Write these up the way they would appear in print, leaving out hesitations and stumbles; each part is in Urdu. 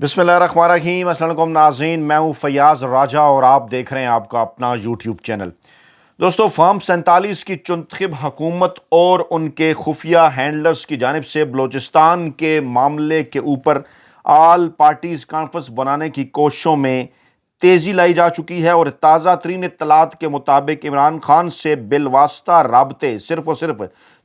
بسم اللہ الرحمن الرحیم۔ السلام علیکم ناظرین، میں ہوں فیاض راجہ اور آپ دیکھ رہے ہیں آپ کا اپنا یوٹیوب چینل۔ دوستو، فارم 47 کی چنتخب حکومت اور ان کے خفیہ ہینڈلرز کی جانب سے بلوچستان کے معاملے کے اوپر آل پارٹیز کانفرنس بنانے کی کوششوں میں تیزی لائی جا چکی ہے، اور تازہ ترین اطلاعات کے مطابق عمران خان سے بالواسطہ رابطے صرف اور صرف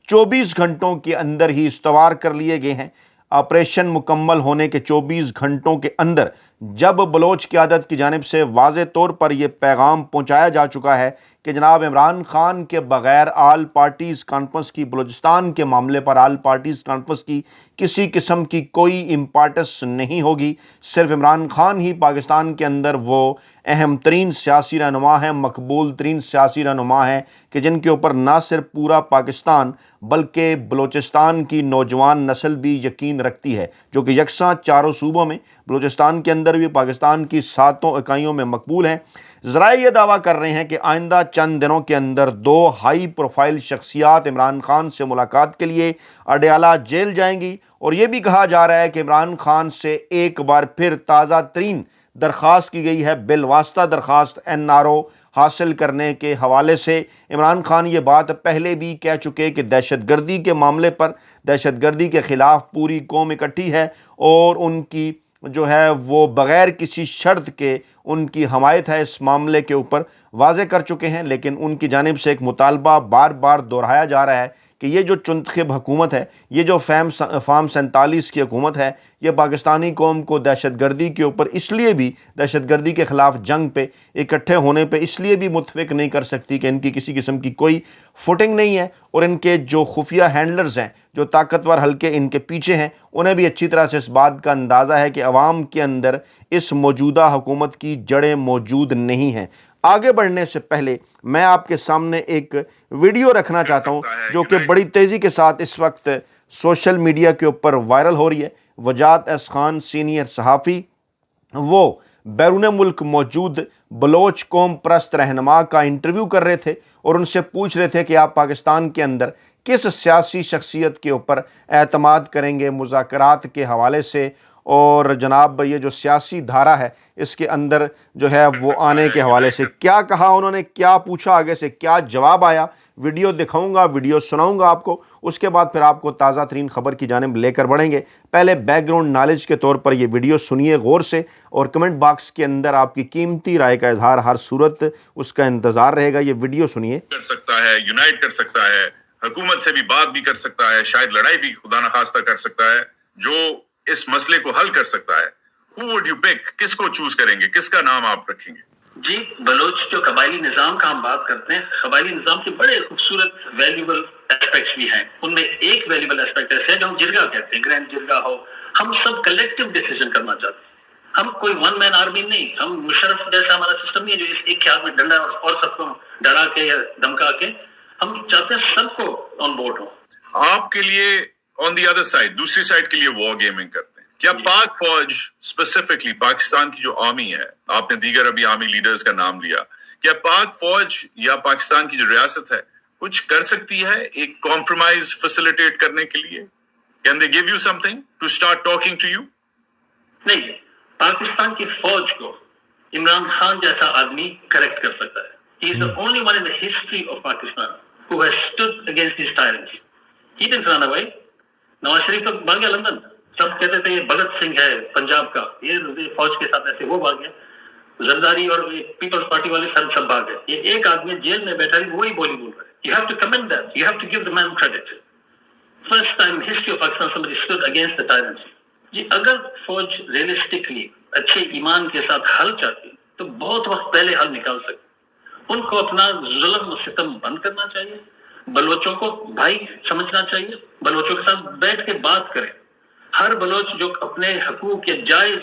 24 گھنٹوں کے اندر ہی استوار کر لیے گئے ہیں۔ آپریشن مکمل ہونے کے 24 گھنٹوں کے اندر جب بلوچ قیادت کی جانب سے واضح طور پر یہ پیغام پہنچایا جا چکا ہے کہ جناب عمران خان کے بغیر آل پارٹیز کانفرنس کی، بلوچستان کے معاملے پر آل پارٹیز کانفرنس کی کسی قسم کی کوئی امپارٹنس نہیں ہوگی، صرف عمران خان ہی پاکستان کے اندر وہ اہم ترین سیاسی رہنما ہیں، مقبول ترین سیاسی رہنما ہیں کہ جن کے اوپر نہ صرف پورا پاکستان بلکہ بلوچستان کی نوجوان نسل بھی یقین رکھتی ہے، جو کہ یکساں چاروں صوبوں میں، بلوچستان کے اندر بھی، پاکستان کی 7 اکائیوں میں مقبول ہیں۔ ذرائع یہ دعویٰ کر رہے ہیں کہ آئندہ چند دنوں کے اندر 2 ہائی پروفائل شخصیات عمران خان سے ملاقات کے لیے اڈیالہ جیل جائیں گی، اور یہ بھی کہا جا رہا ہے کہ عمران خان سے ایک بار پھر تازہ ترین درخواست کی گئی ہے، بالواسطہ درخواست NRO حاصل کرنے کے حوالے سے۔ عمران خان یہ بات پہلے بھی کہہ چکے کہ دہشت گردی کے معاملے پر، دہشت گردی کے خلاف پوری قوم اکٹھی ہے، اور ان کی جو ہے وہ بغیر کسی شرط کے ان کی حمایت ہے، اس معاملے کے اوپر واضح کر چکے ہیں۔ لیکن ان کی جانب سے ایک مطالبہ بار بار دہرایا جا رہا ہے کہ یہ جو چنتخب حکومت ہے، یہ جو فارم 47 کی حکومت ہے، یہ پاکستانی قوم کو دہشت گردی کے اوپر اس لیے بھی، دہشت گردی کے خلاف جنگ پہ اکٹھے ہونے پہ اس لیے بھی متفق نہیں کر سکتی کہ ان کی کسی قسم کی کوئی فوٹنگ نہیں ہے، اور ان کے جو خفیہ ہینڈلرز ہیں، جو طاقتور حلقے ان کے پیچھے ہیں، انہیں بھی اچھی طرح سے اس بات کا اندازہ ہے کہ عوام کے اندر اس موجودہ حکومت کی جڑیں موجود نہیں ہیں۔ آگے بڑھنے سے پہلے میں آپ کے سامنے ایک ویڈیو رکھنا چاہتا ہوں جو کہ بڑی تیزی کے ساتھ اس وقت سوشل میڈیا کے اوپر وائرل ہو رہی ہے۔ وجاہت ایس خان سینئر صحافی، وہ بیرون ملک موجود بلوچ قوم پرست رہنما کا انٹرویو کر رہے تھے، اور ان سے پوچھ رہے تھے کہ آپ پاکستان کے اندر کس سیاسی شخصیت کے اوپر اعتماد کریں گے مذاکرات کے حوالے سے، اور جناب یہ جو سیاسی دھارا ہے اس کے اندر جو ہے وہ آنے کے حوالے سے کیا کہا انہوں نے، کیا پوچھا، آگے سے کیا جواب آیا۔ ویڈیو دکھاؤں گا، ویڈیو سناؤں گا آپ کو، اس کے بعد پھر آپ کو تازہ ترین خبر کی جانب لے کر بڑھیں گے۔ پہلے بیک گراؤنڈ نالج کے طور پر یہ ویڈیو سنیے غور سے، اور کمنٹ باکس کے اندر آپ کی قیمتی رائے کا اظہار ہر صورت اس کا انتظار رہے گا۔ یہ ویڈیو سنیے۔ کر سکتا ہے، یونائٹ کر سکتا ہے، حکومت سے بھی بات بھی کر سکتا ہے، شاید لڑائی بھی خدا نخواستہ کر سکتا ہے، جو اس مسئلے کو حل کر سکتا ہے۔ Who would you pick؟ کس کو چوز کریں گے، کس کا نام آپ رکھیں گے؟ جی، بلوچ جو قبائلی نظام کا ہم بات کرتے ہیں، قبائلی نظام کے بڑے خوبصورت ویلیبل اسپیکٹس بھی ہیں۔ ان میں ایک ویلیبل اسپیکٹ ایسا ہے جو ہم جرگہ کہتے ہیں، گرینڈ جرگہ ہو۔ ہم سب کلیکٹیو ڈیسیژن کرنا چاہتے ہیں، ہم کوئی ون مین آرمی نہیں، ہم مشرف جیسا ہمارا سسٹم نہیں ہے جو ایک کے ہاتھ میں ڈنڈا اور سب کو ڈرا کے یا دھمکا کے۔ ہم چاہتے ہیں سب کو آن بورڈ ہو۔ آپ کے لیے آن دی ادر سائڈ، دوسری سائڈ کے لیے وار گیمنگ کرتے ہیں، کیا پاک فوج اسپیسیفکلی پاکستان کی جو آرمی ہے، آپ نے دیگر ابھی آرمی لیڈرز کا نام لیا، کیا پاک فوج یا پاکستان کی جو ریاست ہے کچھ کر سکتی ہے ایک کمپرومائز فیسیلیٹیٹ کرنے کے لیے؟ Can they give you something to start talking to you? نہیں، پاکستان کی فوج کو عمران خان جیسا آدمی کریکٹ کر سکتا ہے۔ He is the only one in the history of Pakistan who has stood against these tyrants. He didn't run away. Nawaz Sharif تو بھاگ گیا لندن، سب کہتے تھے یہ بھگت سنگھ ہے پنجاب کا، یہ فوج کے ساتھ ایسے وہ بھاگ گیا۔ زرداری اور پیپلز پارٹی والے سب بھاگ گئے۔ یہ ایک آدمی جیل میں بیٹھا ہے، وہی بولی بول رہا ہے۔ You have to commend that. You have to give the man credit. First time in history of Pakistan somebody stood against the tyrants. جی، اگر فوج ریئلسٹکلی اچھے ایمان کے ساتھ حل چاہتی تو بہت وقت پہلے حل نکال سکتی۔ ان کو اپنا ظلم و ستم بند کرنا چاہیے، بلوچوں کو بھائی سمجھنا چاہیے، بلوچوں کے ساتھ بیٹھ کے بات کریں۔ ہر بلوچ جو اپنے حقوق یا جائز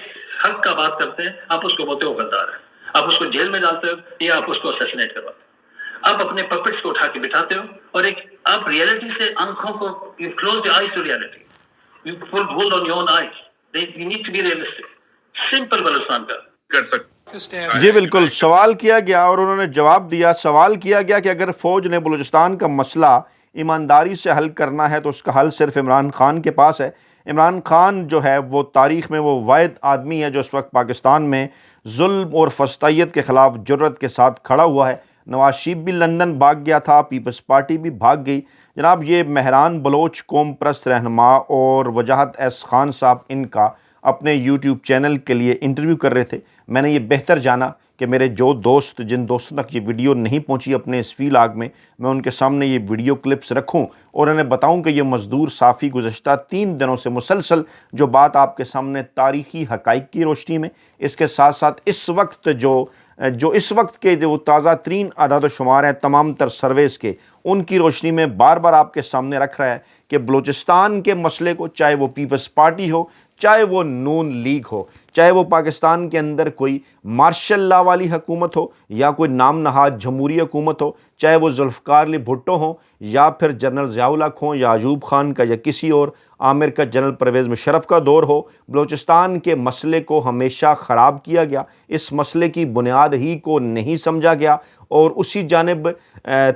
حق کا بات کرتے ہیں، آپ اس کو بولتے ہو غدار ہے، آپ اس کو جیل میں ڈالتے ہو یا آپ اس کو اسیسینیٹ کرواتے ہو۔ آپ اپنے پپٹس کو اٹھا کے بٹھاتے ہو، اور ایک آپ ریئلٹی سے آنکھوں کو you close your eyes to reality. You put hold on your own eyes. You need to be realistic. Simple Balochistan کا کر سکتے جی بالکل، سوال کیا گیا اور انہوں نے جواب دیا۔ سوال کیا گیا کہ اگر فوج نے بلوچستان کا مسئلہ ایمانداری سے حل کرنا ہے تو اس کا حل صرف عمران خان کے پاس ہے، عمران خان جو ہے وہ تاریخ میں وہ واحد آدمی ہے جو اس وقت پاکستان میں ظلم اور فسطائیت کے خلاف جرأت کے ساتھ کھڑا ہوا ہے۔ نواز شریف بھی لندن بھاگ گیا تھا، پیپلز پارٹی بھی بھاگ گئی۔ جناب یہ مہران بلوچ قوم پرست رہنما اور وجاہت ایس خان صاحب ان کا اپنے یوٹیوب چینل کے لیے انٹرویو کر رہے تھے۔ میں نے یہ بہتر جانا کہ میرے جو دوست جن دوستوں تک یہ ویڈیو نہیں پہنچی اپنے اس ویلاگ میں ان کے سامنے یہ ویڈیو کلپس رکھوں اور انہیں بتاؤں کہ یہ مزدور صافی گزشتہ 3 دنوں سے مسلسل جو بات آپ کے سامنے تاریخی حقائق کی روشنی میں، اس کے ساتھ ساتھ اس وقت جو اس وقت کے جو تازہ ترین اعداد و شمار ہیں تمام تر سرویز کے، ان کی روشنی میں بار بار آپ کے سامنے رکھ رہا ہے کہ بلوچستان کے مسئلے کو، چاہے وہ پیپلز پارٹی ہو، چاہے وہ نون لیگ ہو، چاہے وہ پاکستان کے اندر کوئی مارشل لا والی حکومت ہو یا کوئی نام نہاد جمہوری حکومت ہو، چاہے وہ ذوالفقار علی بھٹو ہوں یا پھر جنرل ضیاء الحق ہوں یا ایوب خان کا یا کسی اور عامر کا جنرل پرویز مشرف کا دور ہو، بلوچستان کے مسئلے کو ہمیشہ خراب کیا گیا، اس مسئلے کی بنیاد ہی کو نہیں سمجھا گیا۔ اور اسی جانب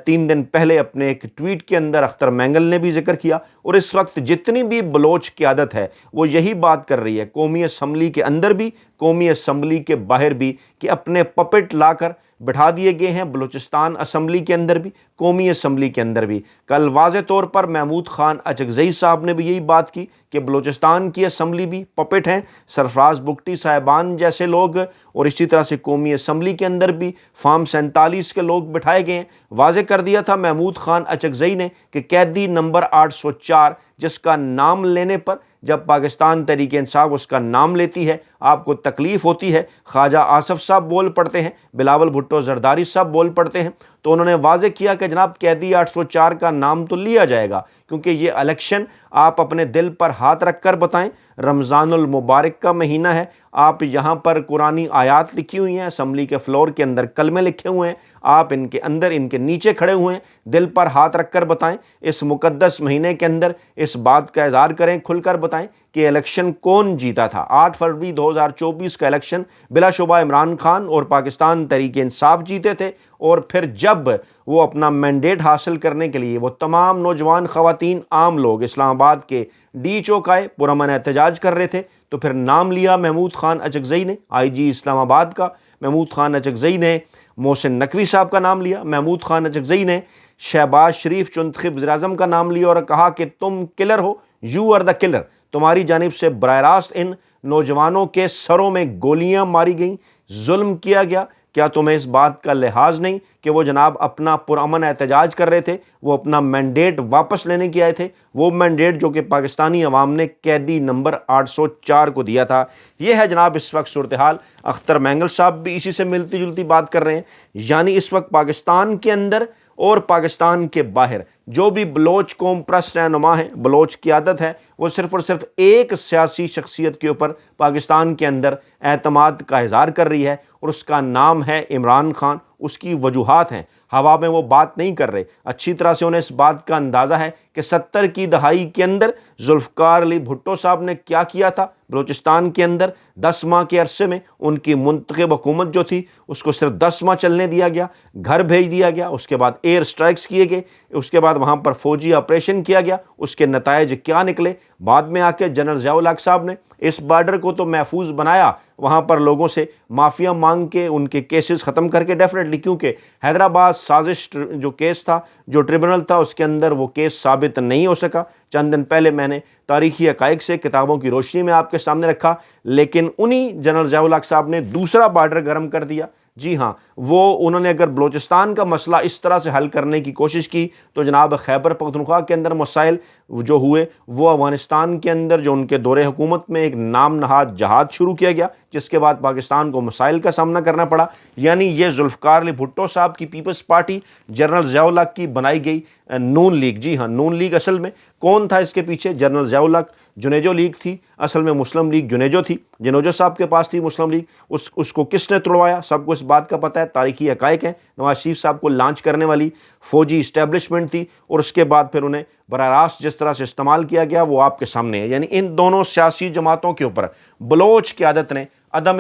3 دن پہلے اپنے ایک ٹویٹ کے اندر اختر مینگل نے بھی ذکر کیا، اور اس وقت جتنی بھی بلوچ قیادت ہے وہ یہی بات کر رہی ہے، قومی اسمبلی کے اندر بھی، قومی اسمبلی کے باہر بھی، کہ اپنے پپٹ لا کر بٹھا دیے گئے ہیں بلوچستان اسمبلی کے اندر بھی، قومی اسمبلی کے اندر بھی۔ کل واضح طور پر محمود خان اچکزئی صاحب نے بھی یہی بات کی کہ بلوچستان کی اسمبلی بھی پپٹ ہیں، سرفراز بگٹی صاحبان جیسے لوگ، اور اسی طرح سے قومی اسمبلی کے اندر بھی فارم 47 کے لوگ بٹھائے گئے ہیں۔ واضح کر دیا تھا محمود خان اچکزئی نے کہ قیدی نمبر 804 جس کا نام لینے پر جب پاکستان تحریک انصاف اس کا نام لیتی ہے آپ کو تکلیف ہوتی ہے، خواجہ آصف صاحب بول پڑتے ہیں، بلاول بھٹو زرداری صاحب بول پڑتے ہیں، تو انہوں نے واضح کیا کہ جناب قیدی 804 کا نام تو لیا جائے گا، کیونکہ یہ الیکشن آپ اپنے دل پر ہاتھ رکھ کر بتائیں، رمضان المبارک کا مہینہ ہے، آپ یہاں پر قرآنی آیات لکھی ہوئی ہیں، اسمبلی کے فلور کے اندر کلمے لکھے ہوئے ہیں، آپ ان کے اندر ان کے نیچے کھڑے ہوئے ہیں، دل پر ہاتھ رکھ کر بتائیں، اس مقدس مہینے کے اندر اس بات کا اظہار کریں، کھل کر بتائیں کہ الیکشن کون جیتا تھا۔ 8 فروری 2024 کا الیکشن بلا شبہ عمران خان اور پاکستان تحریک انصاف جیتے تھے، اور پھر جب وہ اپنا مینڈیٹ حاصل کرنے کے لیے وہ تمام نوجوان خواتین عام لوگ اسلام آباد کے ڈی چوک آئے، پرامن احتجاج کر رہے تھے، تو پھر نام لیا محمود خان اچکزئی نے، آئی جی اسلام آباد کا، محمود خان اچکزئی نے محسن نقوی صاحب کا نام لیا، محمود خان اچکزئی نے شہباز شریف چنتخب وزیر اعظم کا نام لیا اور کہا کہ تم کلر ہو، یو آر دا کلر، تمہاری جانب سے براہ راست ان نوجوانوں کے سروں میں گولیاں ماری گئیں، ظلم کیا گیا، کیا تمہیں اس بات کا لحاظ نہیں کہ وہ جناب اپنا پرامن احتجاج کر رہے تھے، وہ اپنا مینڈیٹ واپس لینے کے آئے تھے، وہ مینڈیٹ جو کہ پاکستانی عوام نے قیدی نمبر 804 کو دیا تھا۔ یہ ہے جناب اس وقت صورتحال۔ اختر مینگل صاحب بھی اسی سے ملتی جلتی بات کر رہے ہیں، یعنی اس وقت پاکستان کے اندر اور پاکستان کے باہر جو بھی بلوچ قوم پرست رہنما ہیں، بلوچ قیادت ہے، وہ صرف اور صرف ایک سیاسی شخصیت کے اوپر پاکستان کے اندر اعتماد کا اظہار کر رہی ہے، اور اس کا نام ہے عمران خان۔ اس کی وجوہات ہیں، ہوا میں وہ بات نہیں کر رہے، اچھی طرح سے انہیں اس بات کا اندازہ ہے کہ 70 کی دہائی کے اندر ذوالفقار علی بھٹو صاحب نے کیا کیا تھا بلوچستان کے اندر۔ 10 ماہ کے عرصے میں ان کی منتخب حکومت جو تھی اس کو صرف 10 ماہ چلنے دیا گیا، گھر بھیج دیا گیا، اس کے بعد ایئر سٹرائکس کیے گئے، اس کے بعد وہاں پر فوجی آپریشن کیا گیا، اس کے نتائج کیا نکلے؟ بعد میں آ کے جنرل ضیاء الحق صاحب نے اس بارڈر کو تو محفوظ بنایا، وہاں پر لوگوں سے معافیا مانگ کے ان کے کیسز ختم کر کے، ڈیفینیٹلی، کیونکہ حیدرآباد سازش جو کیس تھا، جو ٹریبونل تھا، اس کے اندر وہ کیس ثابت نہیں ہو سکا۔ چند دن پہلے میں نے تاریخی حقائق سے کتابوں کی روشنی میں آپ کے سامنے رکھا، لیکن انہی جنرل ضیاء الحق صاحب نے دوسرا بارڈر گرم کر دیا۔ جی ہاں، انہوں نے اگر بلوچستان کا مسئلہ اس طرح سے حل کرنے کی کوشش کی تو جناب خیبر پختونخوا کے اندر مسائل جو ہوئے وہ افغانستان کے اندر جو ان کے دور حکومت میں ایک نام نہاد جہاد شروع کیا گیا، جس کے بعد پاکستان کو مسائل کا سامنا کرنا پڑا۔ یعنی یہ ذوالفقار علی بھٹو صاحب کی پیپلز پارٹی، جنرل ضیاء الحق کی بنائی گئی نون لیگ، جی ہاں نون لیگ، اصل میں کون تھا اس کے پیچھے؟ جنرل ضیاء الحق، جنیجو لیگ تھی، اصل میں مسلم لیگ جنیجو تھی، جنیجو صاحب کے پاس تھی مسلم لیگ، اس کو کس نے توڑوایا؟ سب کو اس بات کا پتہ ہے، تاریخی حقائق ہیں، نواز شریف صاحب کو لانچ کرنے والی فوجی اسٹیبلشمنٹ تھی، اور اس کے بعد پھر انہیں براہ راست جس طرح سے استعمال کیا گیا وہ آپ کے سامنے ہے۔ یعنی ان دونوں سیاسی جماعتوں کے اوپر بلوچ قیادت نے عدم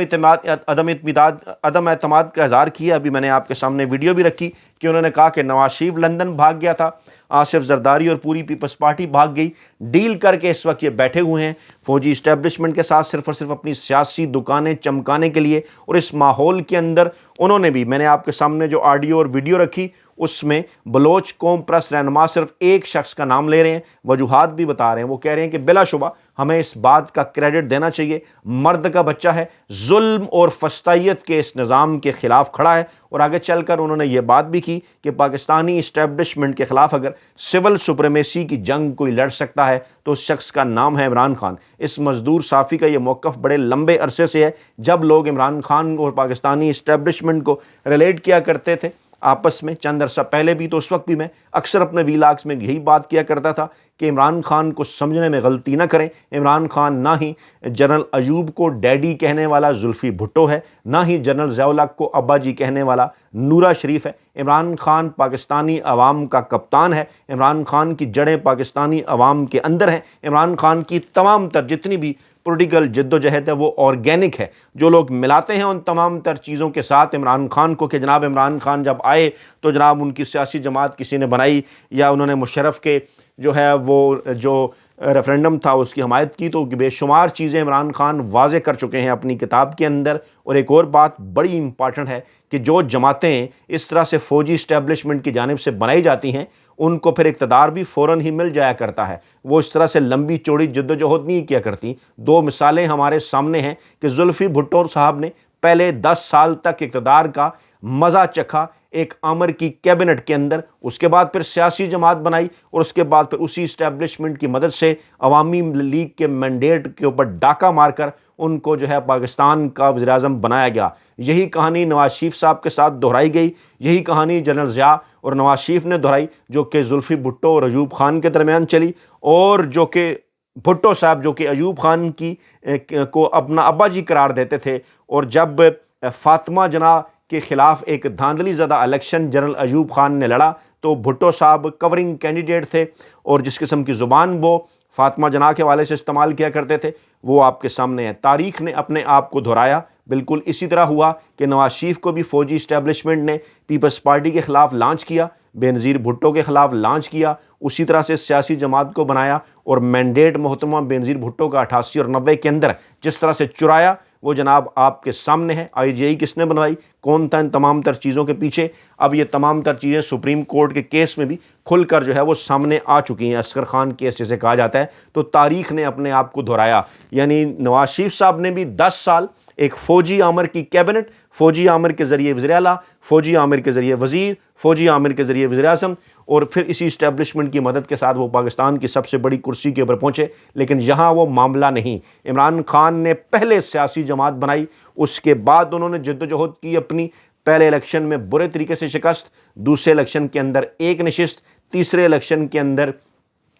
اعتماد کا اظہار کیا. ابھی میں نے آپ کے سامنے ویڈیو بھی رکھی کہ انہوں نے کہا کہ نواز شریف لندن بھاگ گیا تھا, آصف زرداری اور پوری پیپلز پارٹی بھاگ گئی, ڈیل کر کے اس وقت یہ بیٹھے ہوئے ہیں فوجی اسٹیبلشمنٹ کے ساتھ صرف اور صرف اپنی سیاسی دکانیں چمکانے کے لیے. اور اس ماحول کے اندر انہوں نے بھی, میں نے آپ کے سامنے جو آڈیو اور ویڈیو رکھی اس میں بلوچ قوم پرست رہنما صرف ایک شخص کا نام لے رہے ہیں, وجوہات بھی بتا رہے ہیں. وہ کہہ رہے ہیں کہ بلا شبہ ہمیں اس بات کا کریڈٹ دینا چاہیے, مرد کا بچہ ہے, ظلم اور فسطائیت کے اس نظام کے خلاف کھڑا ہے. اور آگے چل کر انہوں نے یہ بات بھی کی کہ پاکستانی اسٹیبلشمنٹ کے خلاف اگر سول سپریمیسی کی جنگ کوئی لڑ سکتا ہے تو اس شخص کا نام ہے عمران خان. اس مزدور صافی کا یہ موقف بڑے لمبے عرصے سے ہے. جب لوگ عمران خان اور پاکستانی اسٹیبلشمنٹ کو ریلیٹ کیا کرتے تھے آپس میں چند عرصہ پہلے بھی, تو اس وقت بھی میں اکثر اپنے ویلاگز میں یہی بات کیا کرتا تھا کہ عمران خان کو سمجھنے میں غلطی نہ کریں. عمران خان نہ ہی جنرل ایوب کو ڈیڈی کہنے والا زلفی بھٹو ہے, نہ ہی جنرل ضیاء الحق کو ابا جی کہنے والا نورا شریف ہے. عمران خان پاکستانی عوام کا کپتان ہے. عمران خان کی جڑیں پاکستانی عوام کے اندر ہیں. عمران خان کی تمام تر جتنی بھی پولیٹیکل جد و جہد ہے وہ آرگینک ہے. جو لوگ ملاتے ہیں ان تمام تر چیزوں کے ساتھ عمران خان کو کہ جناب عمران خان جب آئے تو جناب ان کی سیاسی جماعت کسی نے بنائی یا انہوں نے مشرف کے جو ہے وہ جو ریفرینڈم تھا اس کی حمایت کی, تو بے شمار چیزیں عمران خان واضح کر چکے ہیں اپنی کتاب کے اندر. اور ایک اور بات بڑی امپارٹنٹ ہے کہ جو جماعتیں اس طرح سے فوجی اسٹیبلشمنٹ کی جانب سے بنائی جاتی ہیں ان کو پھر اقتدار بھی فوراً ہی مل جایا کرتا ہے. وہ اس طرح سے لمبی چوڑی جدوجہد نہیں کیا کرتی. دو مثالیں ہمارے سامنے ہیں کہ زلفی بھٹو صاحب نے پہلے 10 سال تک اقتدار کا مزہ چکھا ایک عامر کی کیبنٹ کے اندر, اس کے بعد پھر سیاسی جماعت بنائی اور اس کے بعد پھر اسی اسٹیبلشمنٹ کی مدد سے عوامی لیگ کے مینڈیٹ کے اوپر ڈاکہ مار کر ان کو جو ہے پاکستان کا وزیر اعظم بنایا گیا. یہی کہانی نواز شریف صاحب کے ساتھ دہرائی گئی, یہی کہانی جنرل ضیاء اور نواز شریف نے دہرائی جو کہ زلفی بھٹو اور ایوب خان کے درمیان چلی, اور جو کہ بھٹو صاحب جو کہ ایوب خان کی کو اپنا ابا جی قرار دیتے تھے, اور جب فاطمہ جناح کے خلاف ایک دھاندلی زدہ الیکشن جنرل ایوب خان نے لڑا تو بھٹو صاحب کورنگ کینڈیڈیٹ تھے اور جس قسم کی زبان وہ فاطمہ جناح کے حوالے سے استعمال کیا کرتے تھے وہ آپ کے سامنے ہے. تاریخ نے اپنے آپ کو دہرایا. بالکل اسی طرح ہوا کہ نواز شریف کو بھی فوجی اسٹیبلشمنٹ نے پیپلز پارٹی کے خلاف لانچ کیا, بے نظیر بھٹو کے خلاف لانچ کیا, اسی طرح سے سیاسی جماعت کو بنایا اور مینڈیٹ محترمہ بے نظیر بھٹو کا 88 اور 90 کے اندر جس طرح سے چرایا وہ جناب آپ کے سامنے ہے. آئی جی آئی کس نے بنوائی, کون تھا ان تمام تر چیزوں کے پیچھے, اب یہ تمام تر چیزیں سپریم کورٹ کے کیس میں بھی کھل کر جو ہے وہ سامنے آ چکی ہیں. اصغر خان کیس جسے کہا جاتا ہے, تو تاریخ نے اپنے آپ کو دہرایا. یعنی نواز شریف صاحب نے بھی 10 سال ایک فوجی عامر کی کیبنٹ, فوجی عامر کے ذریعے وزیر اعلیٰ, فوجی عامر کے ذریعے وزیر, فوجی عامر کے ذریعے وزیر اعظم, اور پھر اسی اسٹیبلشمنٹ کی مدد کے ساتھ وہ پاکستان کی سب سے بڑی کرسی کے اوپر پہنچے. لیکن یہاں وہ معاملہ نہیں. عمران خان نے پہلے سیاسی جماعت بنائی, اس کے بعد انہوں نے جدوجہد کی اپنی, پہلے الیکشن میں برے طریقے سے شکست, دوسرے الیکشن کے اندر ایک نشست, تیسرے الیکشن کے اندر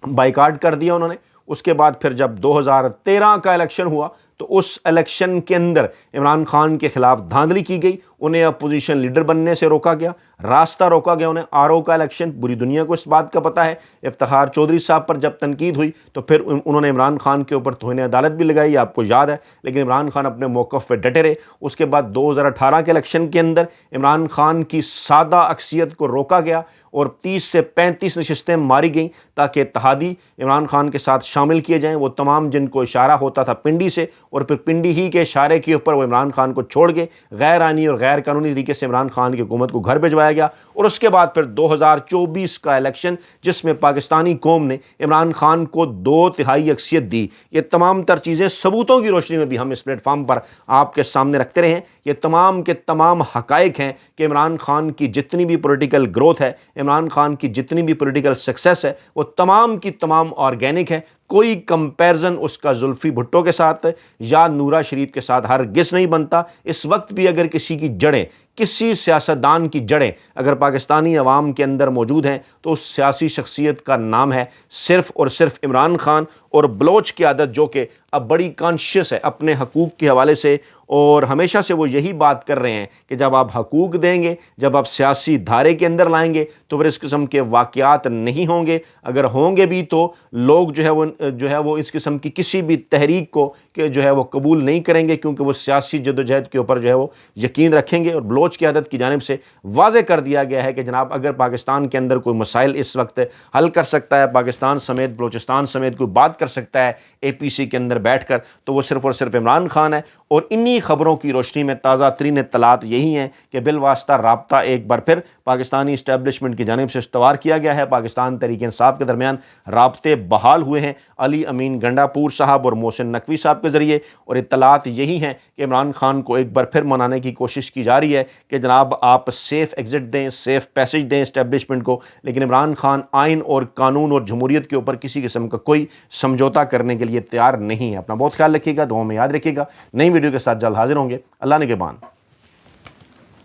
بائیکاٹ کر دیا انہوں نے. اس کے بعد پھر جب 2013 کا الیکشن ہوا تو اس الیکشن کے اندر عمران خان کے خلاف دھاندلی کی گئی, انہیں اپوزیشن لیڈر بننے سے روکا گیا, راستہ روکا گیا انہیں. آر او کا الیکشن پوری دنیا کو اس بات کا پتہ ہے. افتخار چودھری صاحب پر جب تنقید ہوئی تو پھر انہوں نے عمران خان کے اوپر توہین عدالت بھی لگائی, آپ کو یاد ہے, لیکن عمران خان اپنے موقف پہ ڈٹے رہے. اس کے بعد 2018 کے الیکشن کے اندر عمران خان کی سادہ اکثریت کو روکا گیا اور 30 سے 35 نشستیں ماری گئیں تاکہ اتحادی عمران خان کے ساتھ شامل کیے جائیں, وہ تمام جن کو اشارہ ہوتا تھا پنڈی سے, اور پھر پنڈی ہی کے اشارے کے اوپر وہ عمران خان کو چھوڑ کے غیر آئینی اور غیر قانونی طریقے سے عمران خان کی حکومت کو گھر بھجوایا گیا. اور اس کے بعد پھر 2024 کا الیکشن جس میں پاکستانی قوم نے عمران خان کو 2/3 اکثریت دی. یہ تمام تر چیزیں ثبوتوں کی روشنی میں بھی ہم اس پلیٹ فارم پر آپ کے سامنے رکھتے رہے ہیں. یہ تمام کے تمام حقائق ہیں کہ عمران خان کی جتنی بھی پولیٹیکل گروتھ ہے, عمران خان کی جتنی بھی پولیٹیکل سکسیس ہے, وہ تمام کی تمام آرگینک ہے. کوئی کمپیرزن اس کا زلفی بھٹو کے ساتھ یا نورا شریف کے ساتھ ہرگز نہیں بنتا. اس وقت بھی اگر کسی کی جڑیں کسی سیاستدان کی جڑیں اگر پاکستانی عوام کے اندر موجود ہیں تو اس سیاسی شخصیت کا نام ہے صرف اور صرف عمران خان اور بلوچ کی عادت، جو کہ اب بڑی کانشیس ہے اپنے حقوق کے حوالے سے، اور ہمیشہ سے وہ یہی بات کر رہے ہیں کہ جب آپ حقوق دیں گے، جب آپ سیاسی دھارے کے اندر لائیں گے تو پھر اس قسم کے واقعات نہیں ہوں گے، اگر ہوں گے بھی تو لوگ جو ہے وہ اس قسم کی کسی بھی تحریک کو کہ جو ہے وہ قبول نہیں کریں گے، کیونکہ وہ سیاسی جدوجہد کے اوپر جو ہے وہ یقین رکھیں گے۔ اور بلوچ کی عادت کی جانب سے واضح کر دیا گیا ہے کہ جناب اگر پاکستان کے اندر کوئی مسائل اس وقت حل کر سکتا ہے، پاکستان سمیت بلوچستان سمیت کوئی بات کر سکتا ہے اے پی سی کے اندر بیٹھ کر، تو وہ صرف اور صرف عمران خان ہے۔ اور انہی خبروں کی روشنی میں تازہ ترین اطلاعات یہی ہیں کہ بالواسطہ رابطہ ایک بار پھر پاکستانی اسٹیبلشمنٹ کی جانب سے استوار کیا گیا ہے، پاکستان تحریک انصاف کے درمیان رابطے بحال ہوئے ہیں علی امین گنڈا پور صاحب اور محسن نقوی صاحب کے ذریعے، اور اطلاعات یہی ہیں کہ عمران خان کو ایک بار پھر منانے کی کوشش کی جا رہی ہے کہ جناب آپ سیف ایگزٹ دیں، سیف پیسج دیں اسٹیبلشمنٹ کو، لیکن عمران خان آئین اور قانون اور جمہوریت کے اوپر کسی قسم کا کوئی سمجھوتا کرنے کے لیے تیار نہیں ہے۔ اپنا بہت خیال رکھیے گا، دعاؤں میں یاد رکھیے گا۔ نئی ویڈیو کے ساتھ جلد حاضر ہوں گے۔ اللہ نگہبان۔